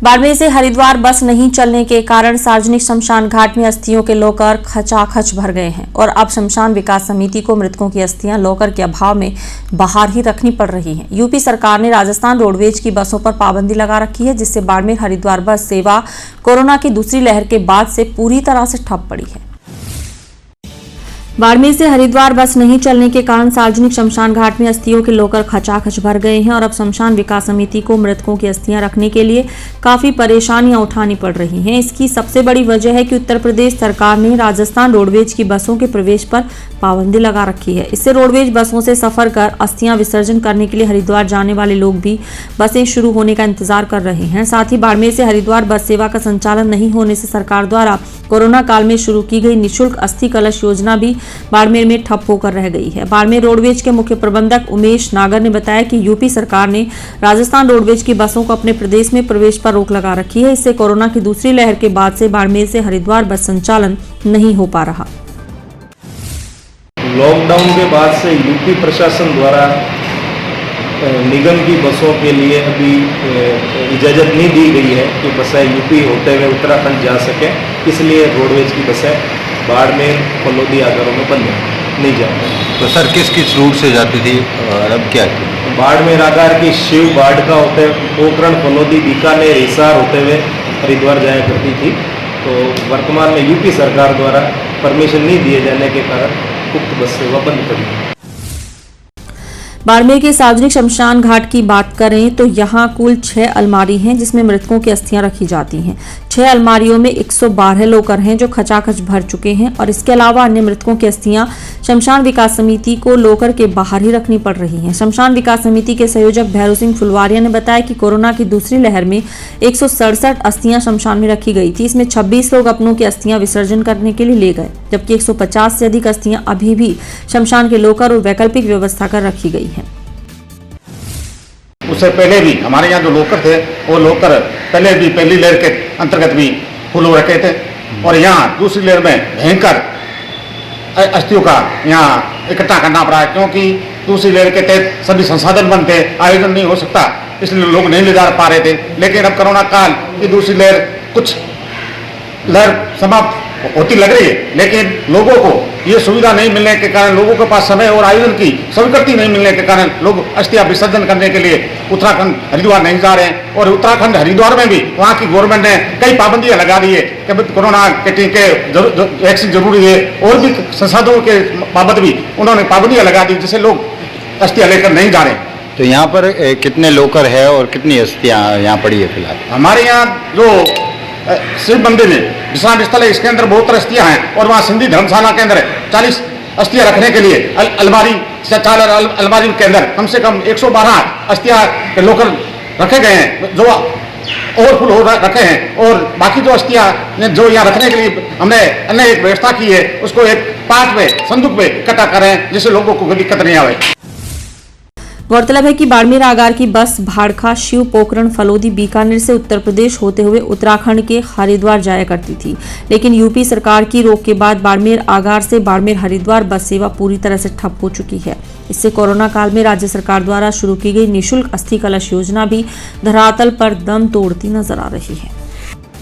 बाड़मेर से हरिद्वार बस नहीं चलने के कारण सार्वजनिक शमशान घाट में अस्थियों के लोकर खचाखच भर गए हैं और अब शमशान विकास समिति को मृतकों की अस्थियां लोकर के अभाव में बाहर ही रखनी पड़ रही हैं। यूपी सरकार ने राजस्थान रोडवेज की बसों पर पाबंदी लगा रखी है, जिससे बाड़मेर हरिद्वार बस सेवा कोरोना की दूसरी लहर के बाद से पूरी तरह से ठप पड़ी है। बाड़मेर से हरिद्वार बस नहीं चलने के कारण सार्वजनिक शमशान घाट में अस्थियों के लोकर खचाखच भर गए हैं और अब शमशान विकास समिति को मृतकों की अस्थियां रखने के लिए काफी परेशानियां उठानी पड़ रही हैं। इसकी सबसे बड़ी वजह है कि उत्तर प्रदेश सरकार ने राजस्थान रोडवेज की बसों के प्रवेश पर पाबंदी लगा रखी है। इससे रोडवेज बसों से सफर कर अस्थियां विसर्जन करने के लिए हरिद्वार जाने वाले लोग भी बसें शुरू होने का इंतजार कर रहे हैं। साथ ही बाड़मेर से हरिद्वार बस सेवा का संचालन नहीं होने से सरकार द्वारा कोरोना काल में शुरू की गई निःशुल्क अस्थि कलश योजना भी बाड़मेर में ठप होकर रह गई है। बाड़मेर रोडवेज के मुख्य प्रबंधक उमेश नागर ने बताया कि यूपी सरकार ने राजस्थान रोडवेज की बसों को अपने प्रदेश में प्रवेश पर रोक लगा रखी है। इससे कोरोना की दूसरी लहर के बाद से बाड़मेर से हरिद्वार बस संचालन नहीं हो पा रहा। लॉकडाउन के बाद से यूपी प्रशासन द्वारा निगम की बसों के लिए अभी इजाज़त नहीं दी गई है कि बसें यूपी होते हुए उत्तराखंड जा सकें, इसलिए रोडवेज की बसें बाड़मेर फलोदी आगरों में बंद नहीं जाती। तो सर किस किस रूट से जाती थी और अब क्या है? बाड़मेर आगार की शिव बाड़का होते पोखरण फलोदी बीकानेर हिसार होते हुए हरिद्वार जाया करती थी। तो वर्तमान में यूपी सरकार द्वारा परमिशन नहीं दिए जाने के कारण उक्त बस सेवा बंद पड़ी है। बाड़मेर के सार्वजनिक शमशान घाट की बात करें तो यहाँ कुल 6 अलमारी हैं जिसमें मृतकों की अस्थियां रखी जाती हैं। 6 अलमारियों में 112 लोकर हैं जो खचाखच भर चुके हैं और इसके अलावा अन्य मृतकों की अस्थियां शमशान विकास समिति को लोकर के बाहर ही रखनी पड़ रही हैं। शमशान विकास समिति के संयोजक भैरव सिंह फुलवारिया ने बताया कि कोरोना की दूसरी लहर में 167 अस्थियां शमशान में रखी गई थी। इसमें 26 लोग अपनों की अस्थियां विसर्जन करने के लिए ले गए, जबकि 150 से अधिक अस्थियां अभी भी शमशान के लोकर और वैकल्पिक व्यवस्था कर रखी गई है। उससे पहले भी हमारे यहाँ जो लोकर थे वो लोकर पहले भी पहली लहर के अंतर्गत भी फुल हो रखे थे और यहाँ दूसरी लहर में भयंकर अस्थियों का यहाँ इकट्ठा करना पड़ा है, क्योंकि दूसरी लहर के तहत सभी संसाधन बंद थे, आयोजन नहीं हो सकता, इसलिए लोग नहीं ले जा पा रहे थे। लेकिन अब कोरोना काल की दूसरी लहर कुछ लहर समाप्त होती लग रही है, लेकिन लोगों को ये सुविधा नहीं मिलने के कारण, लोगों के पास समय और आयोजन की स्वीकृति नहीं मिलने के कारण लोग अस्थियां विसर्जन करने के लिए उत्तराखंड हरिद्वार नहीं जा रहे हैं। और उत्तराखंड हरिद्वार में भी वहाँ की गवर्नमेंट ने कई पाबंदियां लगा दी है कि कोरोना के टीके वैक्सीन जरूरी है और भी संसाधनों के बाबत भी उन्होंने पाबंदियां लगा दी, जिससे लोग अस्थियां लेकर नहीं जा रहे हैं। तो यहाँ पर कितने लोकर है और कितनी अस्थियां यहाँ पड़ी है फिलहाल? हमारे यहाँ जो शिव मंदिर में विश्राम स्थल है, इसके अंदर बहुत अस्थियां हैं और वहाँ सिंधी धर्मशाला के अंदर 40 अस्थियां रखने के लिए अलमारी 4 अलमारी के अंदर कम से कम 112 अस्थियां के लोकर रखे गए हैं जो ओवरफुल हो रखे हैं। और बाकी जो अस्थियां जो यहाँ रखने के लिए हमने अन्य एक व्यवस्था की है, उसको एक पार्ट में संदूक में इकट्ठा करें जिससे लोगों को कोई दिक्कत नहीं आए। गौरतलब है कि बाड़मेर आगार की बस भाड़खा शिव पोखरण फलोदी बीकानेर से उत्तर प्रदेश होते हुए उत्तराखंड के हरिद्वार जाया करती थी, लेकिन यूपी सरकार की रोक के बाद बाड़मेर आगार से बाड़मेर हरिद्वार बस सेवा पूरी तरह से ठप हो चुकी है। इससे कोरोना काल में राज्य सरकार द्वारा शुरू की गई निःशुल्क अस्थि कलश योजना भी धरातल पर दम तोड़ती नजर आ रही है।